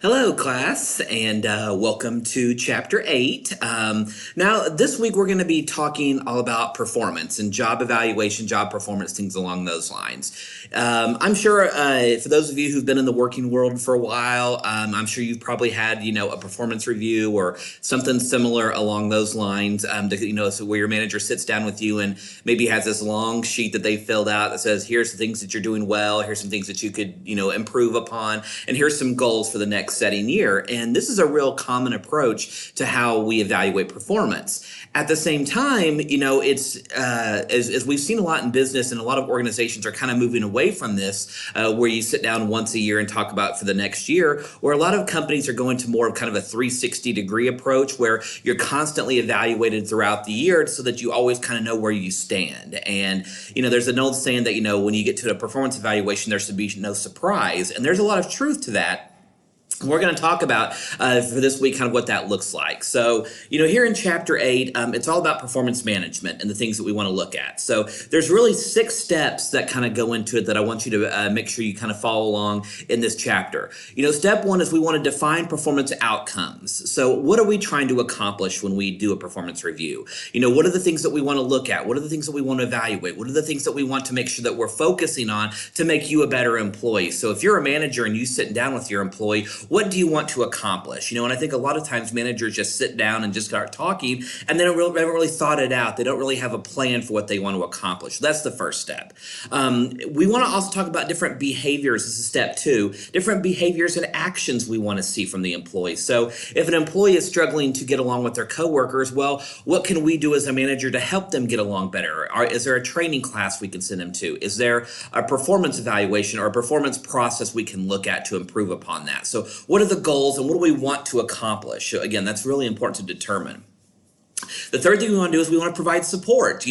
Hello, class, and welcome to Chapter 8. Now, this week we're going to be talking all about performance and job evaluation, job performance, things along those lines. I'm sure for those of you who've been in the working world for a while, I'm sure you've probably had, a performance review or something similar along those lines, so where your manager sits down with you and maybe has this long sheet that they filled out that says, here's the things that you're doing well, here's some things that you could, improve upon, and here's some goals for the next setting year. And this is a real common approach to how we evaluate performance. At the same time, it's as we've seen a lot in business, and a lot of organizations are kind of moving away from this, where you sit down once a year and talk about for the next year, where a lot of companies are going to more of kind of a 360-degree approach where you're constantly evaluated throughout the year so that you always kind of know where you stand. And, there's an old saying that, when you get to a performance evaluation, there should be no surprise. And there's a lot of truth to that. We're going to talk about for this week kind of what that looks like. So, here in Chapter 8, it's all about performance management and the things that we want to look at. So there's really 6 steps that kind of go into it that I want you to make sure you kind of follow along in this chapter. Step 1 is we want to define performance outcomes. So what are we trying to accomplish when we do a performance review? What are the things that we want to look at? What are the things that we want to evaluate? What are the things that we want to make sure that we're focusing on to make you a better employee? So if you're a manager and you sit down with your employee, what do you want to accomplish? And I think a lot of times managers just sit down and just start talking, and they haven't really thought it out. They don't really have a plan for what they want to accomplish. That's the first step. We want to also talk about different behaviors. This is step 2. Different behaviors and actions we want to see from the employee. So if an employee is struggling to get along with their coworkers, well, what can we do as a manager to help them get along better? Is there a training class we can send them to? Is there a performance evaluation or a performance process we can look at to improve upon that? So what are the goals and what do we want to accomplish? So again, that's really important to determine. The third thing we want to do is we want to provide support.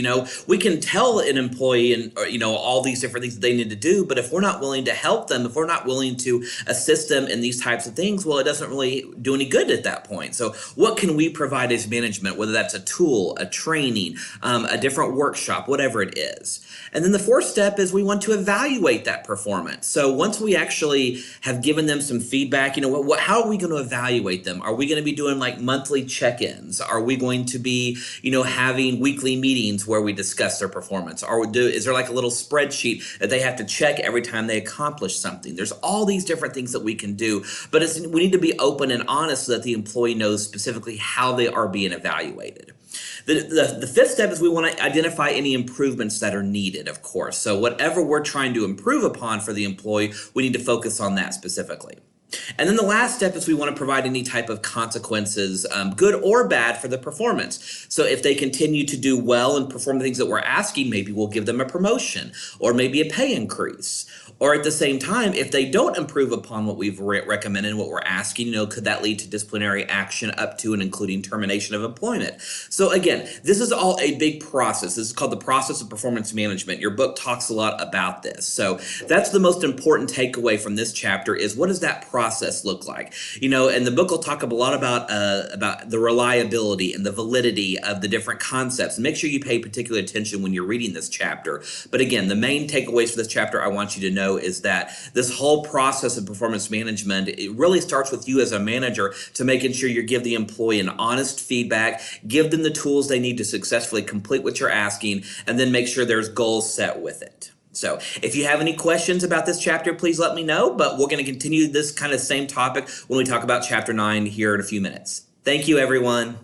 We can tell an employee and all these different things that they need to do, but if we're not willing to help them, if we're not willing to assist them in these types of things, well, it doesn't really do any good at that point. So what can we provide as management, whether that's a tool, a training, a different workshop, whatever it is? And then the fourth step is we want to evaluate that performance. So once we actually have given them some feedback, how are we going to evaluate them? Are we going to be doing like monthly check-ins? Are we going to be, having weekly meetings where we discuss their performance? Is there like a little spreadsheet that they have to check every time they accomplish something? There's all these different things that we can do, but we need to be open and honest so that the employee knows specifically how they are being evaluated. The fifth step is we want to identify any improvements that are needed, of course. So whatever we're trying to improve upon for the employee, we need to focus on that specifically. And then the last step is we want to provide any type of consequences, good or bad, for the performance. So if they continue to do well and perform the things that we're asking, maybe we'll give them a promotion or maybe a pay increase. Or at the same time, if they don't improve upon what we've recommended, what we're asking, could that lead to disciplinary action up to and including termination of employment? So again, this is all a big process. This is called the process of performance management. Your book talks a lot about this. So that's the most important takeaway from this chapter is what does that process look like? And the book will talk a lot about the reliability and the validity of the different concepts. And make sure you pay particular attention when you're reading this chapter. But again, the main takeaways for this chapter I want you to know is that this whole process of performance management, it really starts with you as a manager to making sure you give the employee an honest feedback, give them the tools they need to successfully complete what you're asking, and then make sure there's goals set with it. So if you have any questions about this chapter, please let me know, but we're going to continue this kind of same topic when we talk about Chapter 9 here in a few minutes. Thank you, everyone.